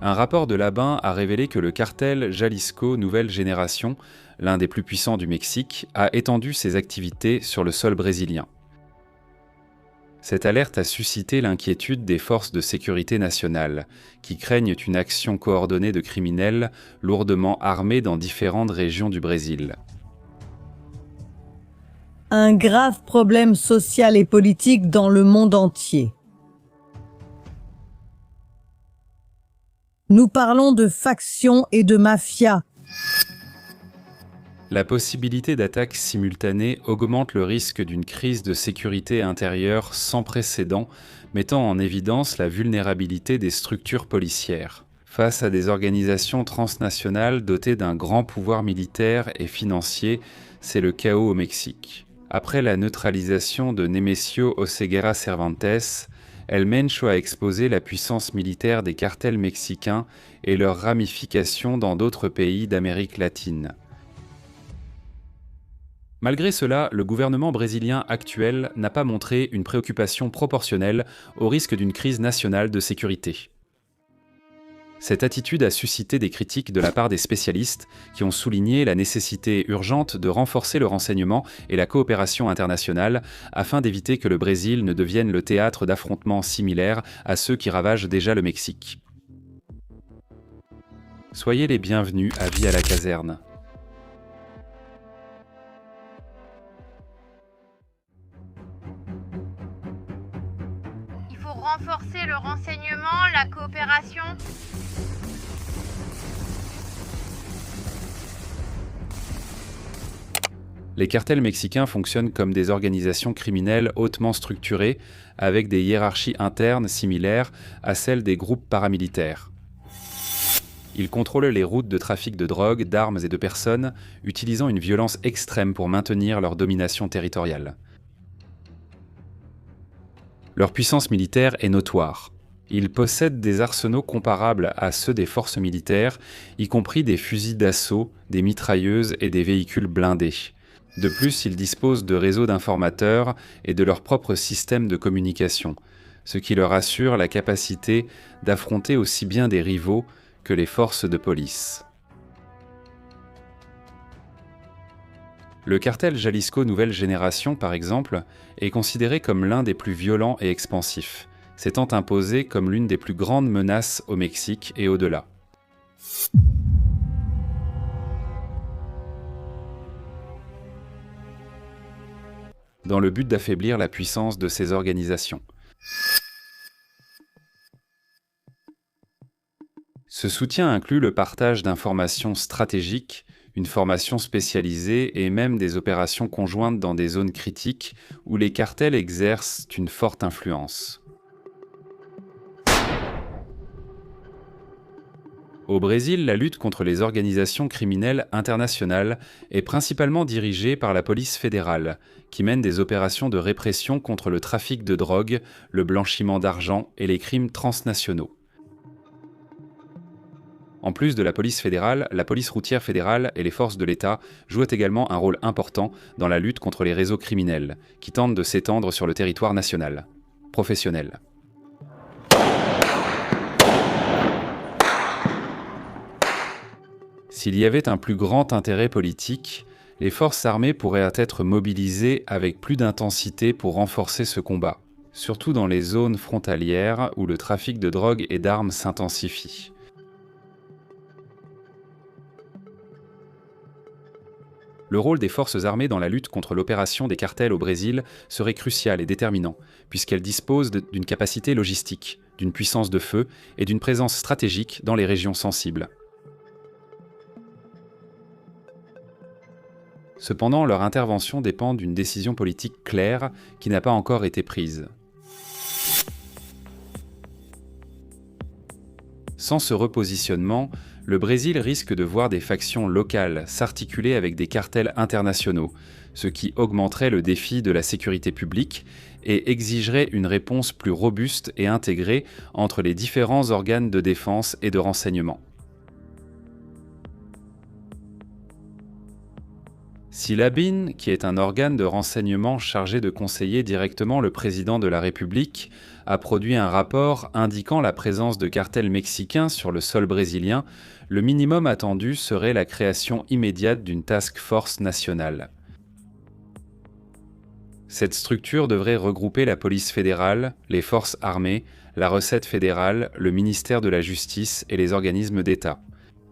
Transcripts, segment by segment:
Un rapport de Labin a révélé que le cartel Jalisco Nouvelle Génération, l'un des plus puissants du Mexique, a étendu ses activités sur le sol brésilien. Cette alerte a suscité l'inquiétude des forces de sécurité nationales, qui craignent une action coordonnée de criminels lourdement armés dans différentes régions du Brésil. Un grave problème social et politique dans le monde entier. Nous parlons de factions et de mafias. La possibilité d'attaques simultanées augmente le risque d'une crise de sécurité intérieure sans précédent, mettant en évidence la vulnérabilité des structures policières. Face à des organisations transnationales dotées d'un grand pouvoir militaire et financier, c'est le chaos au Mexique. Après la neutralisation de Nemesio Oseguera Cervantes, El Mencho a exposé la puissance militaire des cartels mexicains et leurs ramifications dans d'autres pays d'Amérique latine. Malgré cela, le gouvernement brésilien actuel n'a pas montré une préoccupation proportionnelle au risque d'une crise nationale de sécurité. Cette attitude a suscité des critiques de la part des spécialistes qui ont souligné la nécessité urgente de renforcer le renseignement et la coopération internationale afin d'éviter que le Brésil ne devienne le théâtre d'affrontements similaires à ceux qui ravagent déjà le Mexique. Soyez les bienvenus à Vie à la caserne. Il faut renforcer le renseignement, la coopération. Les cartels mexicains fonctionnent comme des organisations criminelles hautement structurées, avec des hiérarchies internes similaires à celles des groupes paramilitaires. Ils contrôlent les routes de trafic de drogue, d'armes et de personnes, utilisant une violence extrême pour maintenir leur domination territoriale. Leur puissance militaire est notoire. Ils possèdent des arsenaux comparables à ceux des forces militaires, y compris des fusils d'assaut, des mitrailleuses et des véhicules blindés. De plus, ils disposent de réseaux d'informateurs et de leur propre système de communication, ce qui leur assure la capacité d'affronter aussi bien des rivaux que les forces de police. Le cartel Jalisco Nouvelle Génération, par exemple, est considéré comme l'un des plus violents et expansifs, s'étant imposé comme l'une des plus grandes menaces au Mexique et au-delà. Dans le but d'affaiblir la puissance de ces organisations. Ce soutien inclut le partage d'informations stratégiques, une formation spécialisée et même des opérations conjointes dans des zones critiques où les cartels exercent une forte influence. Au Brésil, la lutte contre les organisations criminelles internationales est principalement dirigée par la police fédérale, qui mène des opérations de répression contre le trafic de drogue, le blanchiment d'argent et les crimes transnationaux. En plus de la police fédérale, la police routière fédérale et les forces de l'État jouent également un rôle important dans la lutte contre les réseaux criminels, qui tentent de s'étendre sur le territoire national. Professionnel. S'il y avait un plus grand intérêt politique, les forces armées pourraient être mobilisées avec plus d'intensité pour renforcer ce combat, surtout dans les zones frontalières où le trafic de drogue et d'armes s'intensifie. Le rôle des forces armées dans la lutte contre l'opération des cartels au Brésil serait crucial et déterminant, puisqu'elles disposent d'une capacité logistique, d'une puissance de feu et d'une présence stratégique dans les régions sensibles. Cependant, leur intervention dépend d'une décision politique claire qui n'a pas encore été prise. Sans ce repositionnement, le Brésil risque de voir des factions locales s'articuler avec des cartels internationaux, ce qui augmenterait le défi de la sécurité publique et exigerait une réponse plus robuste et intégrée entre les différents organes de défense et de renseignement. Si l'ABIN, qui est un organe de renseignement chargé de conseiller directement le président de la République, a produit un rapport indiquant la présence de cartels mexicains sur le sol brésilien, le minimum attendu serait la création immédiate d'une task force nationale. Cette structure devrait regrouper la police fédérale, les forces armées, la recette fédérale, le ministère de la Justice et les organismes d'État,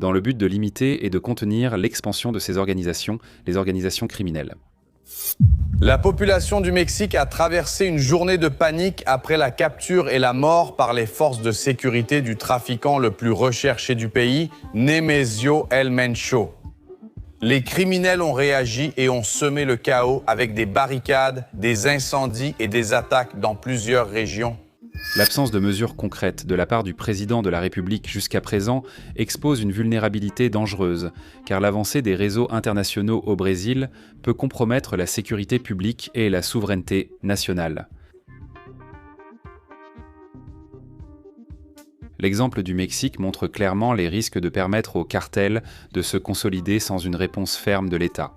dans le but de limiter et de contenir l'expansion de ces organisations, les organisations criminelles. La population du Mexique a traversé une journée de panique après la capture et la mort par les forces de sécurité du trafiquant le plus recherché du pays, Nemesio El Mencho. Les criminels ont réagi et ont semé le chaos avec des barricades, des incendies et des attaques dans plusieurs régions. L'absence de mesures concrètes de la part du président de la République jusqu'à présent expose une vulnérabilité dangereuse, car l'avancée des réseaux internationaux au Brésil peut compromettre la sécurité publique et la souveraineté nationale. L'exemple du Mexique montre clairement les risques de permettre aux cartels de se consolider sans une réponse ferme de l'État.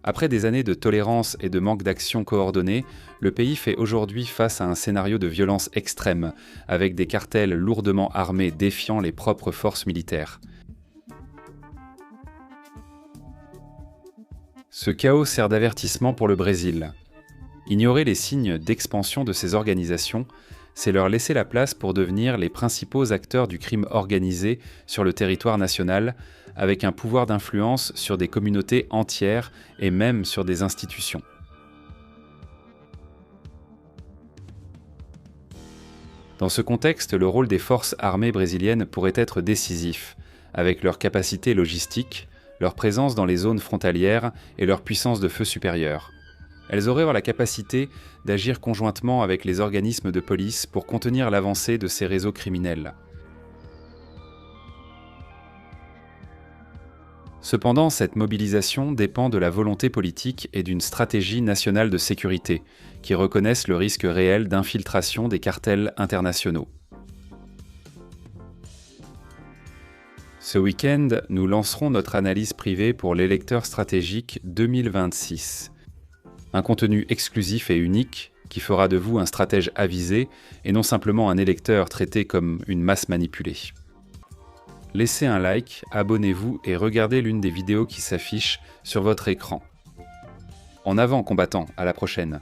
Après des années de tolérance et de manque d'action coordonnée, le pays fait aujourd'hui face à un scénario de violence extrême, avec des cartels lourdement armés défiant les propres forces militaires. Ce chaos sert d'avertissement pour le Brésil. Ignorer les signes d'expansion de ces organisations, c'est leur laisser la place pour devenir les principaux acteurs du crime organisé sur le territoire national, avec un pouvoir d'influence sur des communautés entières et même sur des institutions. Dans ce contexte, le rôle des forces armées brésiliennes pourrait être décisif, avec leur capacité logistique, leur présence dans les zones frontalières et leur puissance de feu supérieure. Elles auraient la capacité d'agir conjointement avec les organismes de police pour contenir l'avancée de ces réseaux criminels. Cependant, cette mobilisation dépend de la volonté politique et d'une stratégie nationale de sécurité, qui reconnaissent le risque réel d'infiltration des cartels internationaux. Ce week-end, nous lancerons notre analyse privée pour l'électeur stratégique 2026. Un contenu exclusif et unique qui fera de vous un stratège avisé et non simplement un électeur traité comme une masse manipulée. Laissez un like, abonnez-vous et regardez l'une des vidéos qui s'affiche sur votre écran. En avant, combattants, à la prochaine!